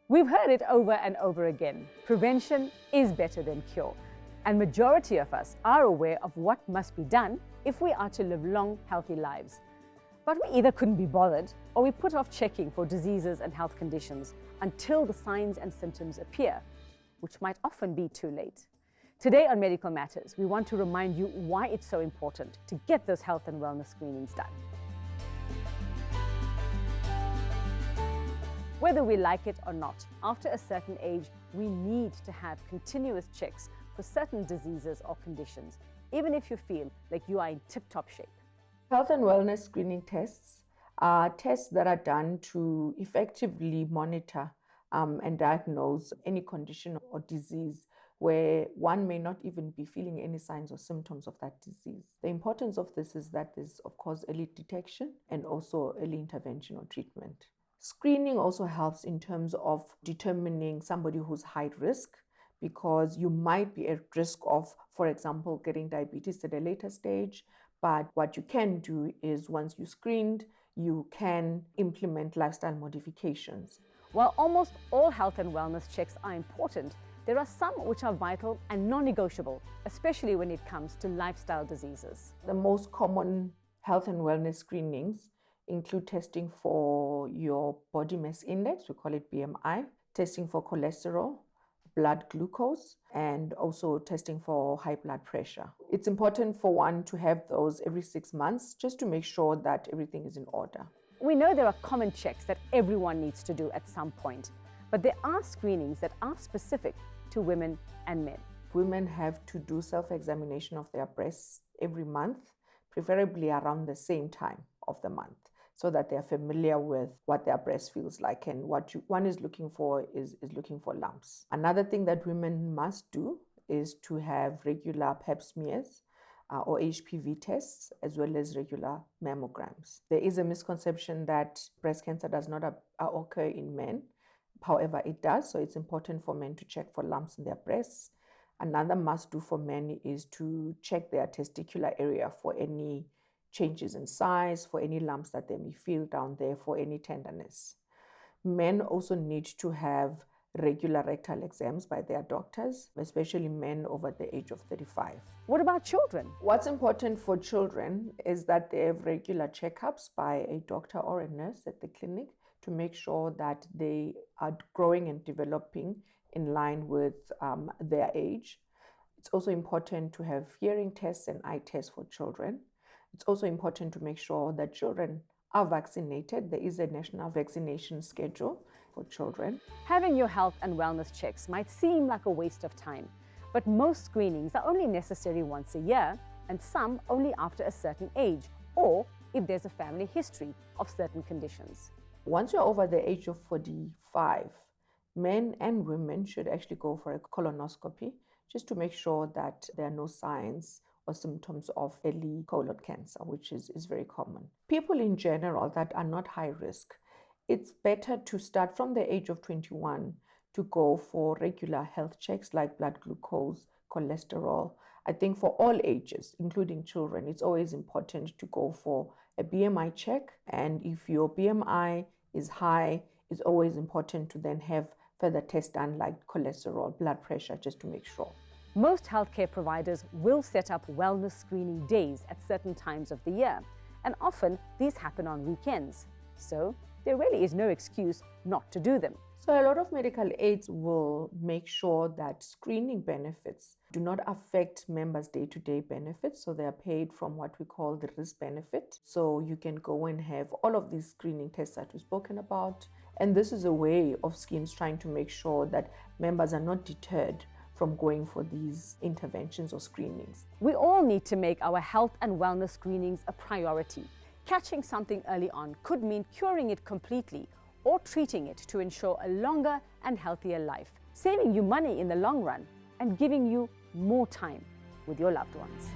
We've heard it over and over again. Prevention is better than cure. And majority of us are aware of what must be done if we are to live long, healthy lives. But we either couldn't be bothered or we put off checking for diseases and health conditions until the signs and symptoms appear, which might often be too late. Today on Medical Matters, we want to remind you why it's so important to get those health and wellness screenings done. Whether we like it or not, after a certain age, we need to have continuous checks for certain diseases or conditions, even if you feel like you are in tip-top shape. Health and wellness screening tests are tests that are done to effectively monitor and diagnose any condition or disease where one may not even be feeling any signs or symptoms of that disease. The importance of this is that there's, of course, early detection and also early intervention or treatment. Screening also helps in terms of determining somebody who's high risk, because you might be at risk of, for example, getting diabetes at a later stage. But what you can do is once you're screened, you can implement lifestyle modifications. While almost all health and wellness checks are important, there are some which are vital and non-negotiable, especially when it comes to lifestyle diseases. The most common health and wellness screenings include testing for your body mass index, we call it BMI, testing for cholesterol, blood glucose, and also testing for high blood pressure. It's important for one to have those every 6 months just to make sure that everything is in order. We know there are common checks that everyone needs to do at some point, but there are screenings that are specific to women and men. Women have to do self-examination of their breasts every month, preferably around the same time of the month, so that they're familiar with what their breast feels like, and what one is looking for is looking for lumps. Another thing that women must do is to have regular pap smears or HPV tests, as well as regular mammograms. There is a misconception that breast cancer does not occur in men. However, it does, so it's important for men to check for lumps in their breasts. Another must do for men is to check their testicular area for any changes in size, for any lumps that they may feel down there, for any tenderness. Men also need to have regular rectal exams by their doctors, especially men over the age of 35. What about children? What's important for children is that they have regular checkups by a doctor or a nurse at the clinic to make sure that they are growing and developing in line with their age. It's also important to have hearing tests and eye tests for children. It's also important to make sure that children are vaccinated. There is a national vaccination schedule for children. Having your health and wellness checks might seem like a waste of time, but most screenings are only necessary once a year, and some only after a certain age, or if there's a family history of certain conditions. Once you're over the age of 45, men and women should actually go for a colonoscopy just to make sure that there are no signs or symptoms of early colon cancer, which is very common. People in general that are not high risk, it's better to start from the age of 21 to go for regular health checks like blood glucose, cholesterol. I think for all ages, including children, it's always important to go for a BMI check. And if your BMI is high, it's always important to then have further tests done like cholesterol, blood pressure, just to make sure. Most healthcare providers will set up wellness screening days at certain times of the year, and often these happen on weekends. So there really is no excuse not to do them. So a lot of medical aids will make sure that screening benefits do not affect members' day-to-day benefits. So they are paid from what we call the risk benefit. So you can go and have all of these screening tests that we've spoken about. And this is a way of schemes trying to make sure that members are not deterred from going for these interventions or screenings. We all need to make our health and wellness screenings a priority. Catching something early on could mean curing it completely or treating it to ensure a longer and healthier life, saving you money in the long run and giving you more time with your loved ones.